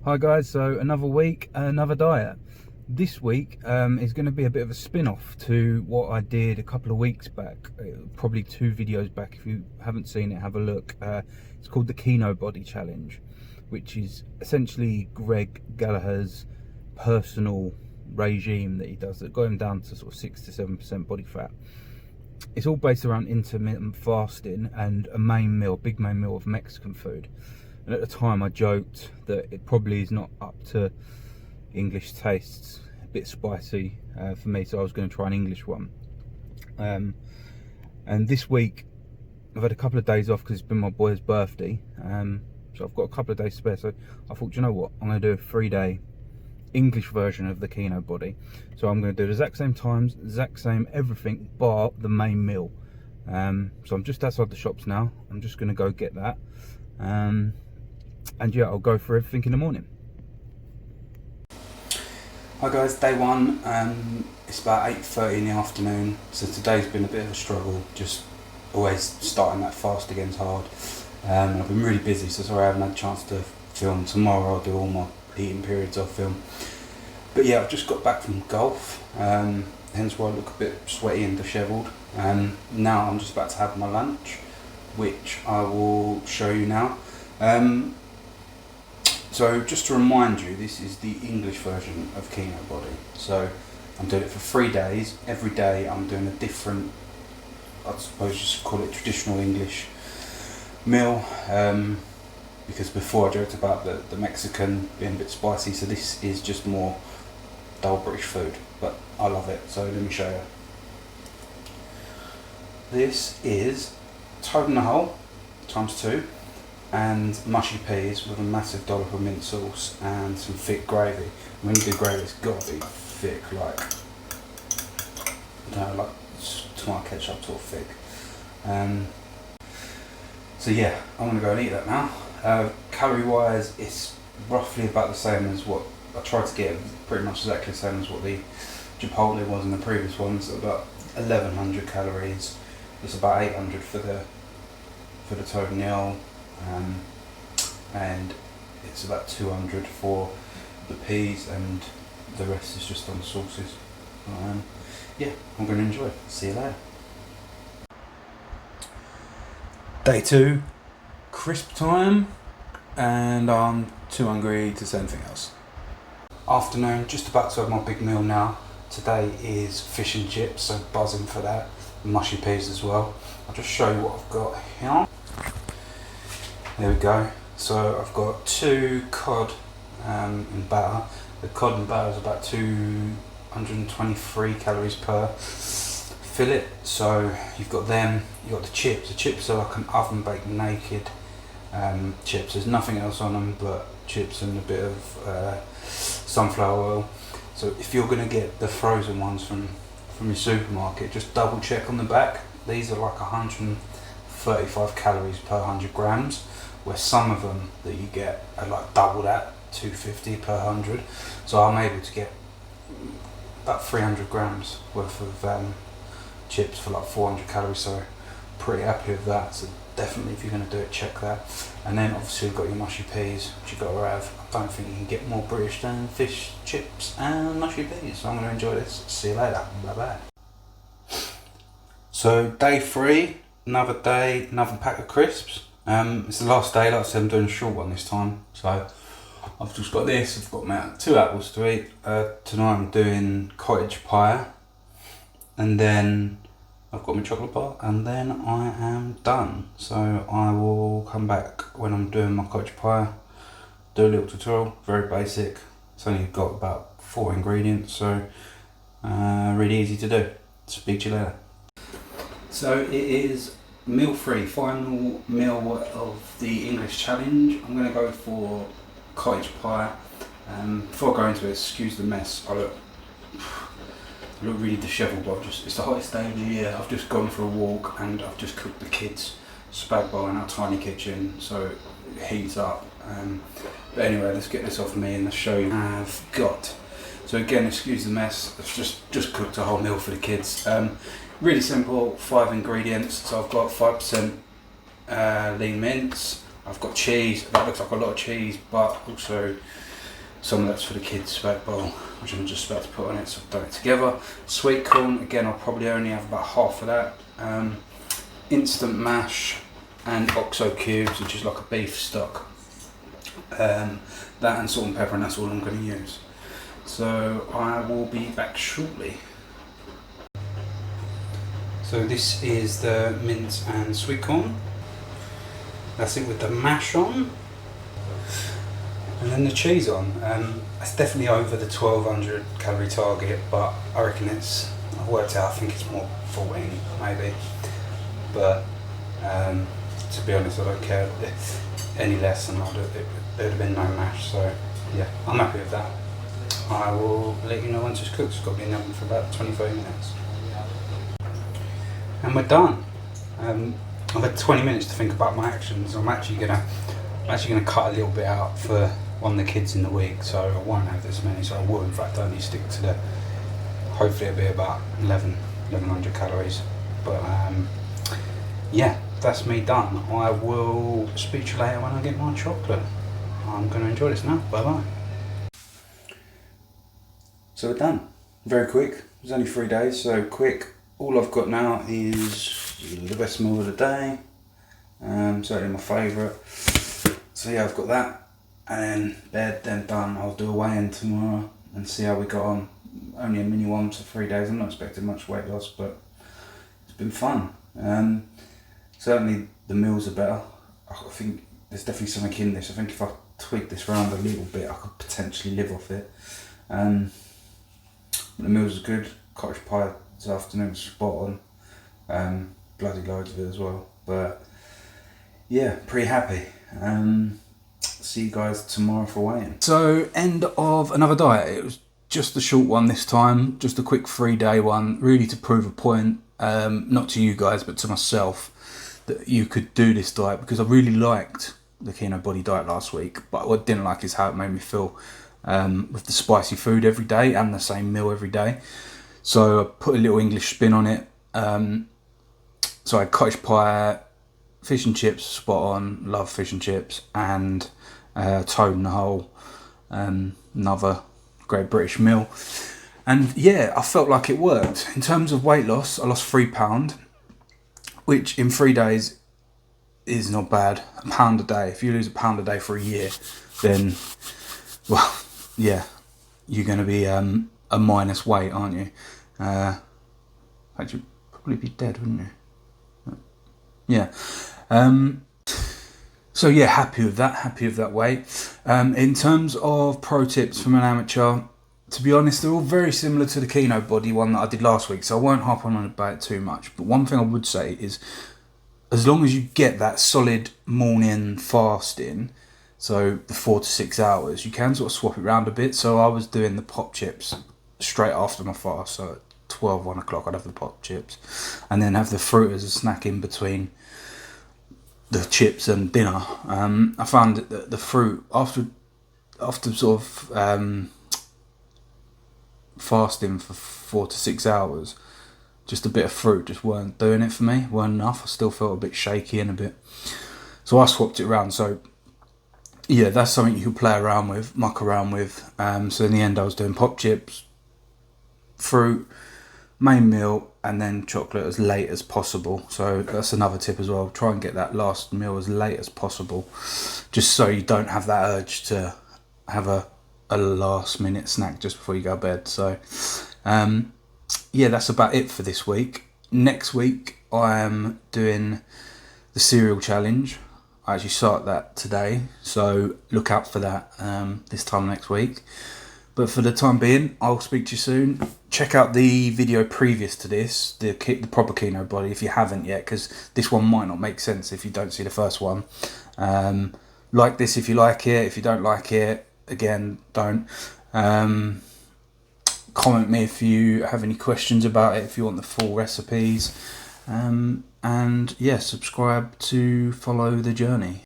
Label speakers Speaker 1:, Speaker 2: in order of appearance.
Speaker 1: Hi guys, so another week, another diet. This week is going to be a bit of a spin-off to what I did a couple of weeks back, probably 2 videos back. If you haven't seen it, have a look. It's called the Kinobody challenge, which is essentially Gregg Gallagher's personal regime that he does that got him down to sort of 6 to 7% body fat. It's all based around intermittent fasting and a big main meal of Mexican food. And at the time I joked that it probably is not up to English tastes, a bit spicy for me, so I was going to try an English one. And this week I've had a couple of days off because it's been my boy's birthday, so I've got a couple of days spare, so I thought, you know what, I'm going to do a 3-day English version of the Kinobody. So I'm going to do the exact same times, exact same everything bar the main meal. So I'm just outside the shops now. I'm just going to go get that. And yeah, I'll go for everything in the morning. Hi guys, day one. It's about 8:30 in the afternoon, so today's been a bit of a struggle. Just always starting that fast again's hard. I've been really busy, so sorry I haven't had a chance to film. Tomorrow I'll do all my eating periods, I'll film. But yeah, I've just got back from golf, hence why I look a bit sweaty and dishevelled. Now I'm just about to have my lunch, which I will show you now. So just to remind you, this is the English version of Kinobody. So I'm doing it for 3 days. Every day I'm doing a different, I suppose just call it traditional English meal. Because before I joked about the Mexican being a bit spicy, so this is just more dull British food, but I love it, so let me show you. This is toad in the hole ×2 and mushy peas with a massive dollop of mint sauce and some thick gravy. When you do gravy, it's got to be thick, like, I don't know, like tomato ketchup sort of thick. So yeah, I'm going to go and eat that now. Calorie wise, it's roughly about the same as what I tried to get, pretty much exactly the same as what the Chipotle was in the previous ones, about 1100 calories. It's about 800 for the toad in the hole, and it's about 200 for the peas, and the rest is just on the sauces. Yeah, I'm going to enjoy it. See you later. Day 2, crisp time, and I'm too hungry to say anything else. Afternoon, just about to have my big meal now. Today is fish and chips, so buzzing for that. Mushy peas as well. I'll just show you what I've got here. There we go. So I've got 2 cod in batter. The cod and batter is about 223 calories per fillet. So you've got them, you've got the chips. The chips are like an oven baked naked chips. There's nothing else on them but chips and a bit of sunflower oil. So if you're going to get the frozen ones from your supermarket, just double check on the back. These are like 135 calories per 100 grams, where some of them that you get are like double that, 250 per 100. So I'm able to get about 300 grams worth of chips for like 400 calories, so pretty happy with that. So definitely, if you're going to do it, check that. And then obviously you've got your mushy peas, which you've got to have. I don't think you can get more British than fish, chips and mushy peas. So I'm going to enjoy this. See you later. Bye bye. So day 3, another day, another pack of crisps. It's the last day. Like I said, I'm doing a short one this time. So I've just got this. I've got my 2 apples to eat. Tonight I'm doing cottage pie, and then I've got my chocolate bar, and then I am done. So I will come back when I'm doing my cottage pie, do a little tutorial, very basic. It's only got about 4 ingredients, so really easy to do. Speak to you later. So it is meal 3, final meal of the English challenge. I'm going to go for cottage pie. Before I go into it, excuse the mess. I look really dishevelled, but it's the hottest day of the year. I've just gone for a walk and I've just cooked the kids spag bowl in our tiny kitchen, so it heats up. But anyway, let's get this off me and let's show you what I've got. So again, excuse the mess. I've just cooked a whole meal for the kids. Really simple, 5 ingredients. So I've got 5% lean mince. I've got cheese. That looks like a lot of cheese, but also Some of that's for the kids' spag bowl, which I'm just about to put on it, so I've done it together. Sweet corn, again, I'll probably only have about half of that. Instant mash and oxo cubes, which is like a beef stock. That and salt and pepper, and that's all I'm going to use. So I will be back shortly. So this is the mince and sweet corn. That's it with the mash on. And then the cheese on. It's definitely over the 1200 calorie target, but I reckon I've worked out, I think it's more 14 maybe. But to be honest, I don't care if any less, and there'd have been no mash, so yeah, I'm happy with that. I will let you know once it's cooked. It's got to be in the oven for about 20-30 minutes. And we're done. I've had 20 minutes to think about my actions. I'm actually gonna cut a little bit out for one of the kids in the week, so I won't have this many. So I will, in fact, only stick to the. Hopefully, it'll be about 1100 calories. But yeah, that's me done. I will speak to you later when I get my chocolate. I'm gonna enjoy this now. Bye bye. So we're done. Very quick. It was only 3 days, so quick. All I've got now is the best meal of the day. Certainly my favourite. So yeah, I've got that, and then bed, then done. I'll do a weigh-in tomorrow and see how we got on. Only a mini one for 3 days. I'm not expecting much weight loss, but it's been fun. Certainly the meals are better. I think there's definitely something in this. I think if I tweak this around a little bit, I could potentially live off it. The meals are good. Cottage pie this afternoon was spot on. Bloody loads of it as well. But yeah, pretty happy. See you guys tomorrow for weigh-in. So, end of another diet. It was just a short one this time, just a quick 3-day one, really to prove a point, not to you guys but to myself, that you could do this diet, because I really liked the Kinobody diet last week, but what I didn't like is how it made me feel with the spicy food every day and the same meal every day. So I put a little English spin on it. So I had cottage pie, fish and chips, spot on, love fish and chips, and toad in the hole, another great British meal. And yeah, I felt like it worked. In terms of weight loss, I lost £3, which in 3 days is not bad. £1 a day. If you lose £1 a day for a year, then, well, yeah, you're going to be a minus weight, aren't you? Actually, probably be dead, wouldn't you? Yeah. So yeah, happy with that weight. In terms of pro tips from an amateur, to be honest, they're all very similar to the Kinobody one that I did last week, so I won't hop on about it too much. But one thing I would say is, as long as you get that solid morning fasting, so the 4 to 6 hours, you can sort of swap it around a bit. So I was doing the pop chips straight after my fast, so at 12, 1 o'clock I'd have the pop chips, and then have the fruit as a snack in between the chips and dinner. I found that the fruit, after sort of fasting for 4 to 6 hours, just a bit of fruit just weren't doing it for me, weren't enough. I still felt a bit shaky and a bit, so I swapped it around. So yeah, that's something you can play around with, muck around with. So in the end I was doing pop chips, fruit, main meal, and then chocolate as late as possible. So that's another tip as well. Try and get that last meal as late as possible, just so you don't have that urge to have a last minute snack just before you go to bed. So yeah, that's about it for this week. Next week I am doing the cereal challenge. I actually start that today, so look out for that this time next week. But for the time being, I'll speak to you soon. Check out the video previous to this, the proper Kinobody, if you haven't yet, because this one might not make sense if you don't see the first one. Like this if you like it. If you don't like it, again, don't. Comment me if you have any questions about it, if you want the full recipes. And yeah, subscribe to follow the journey.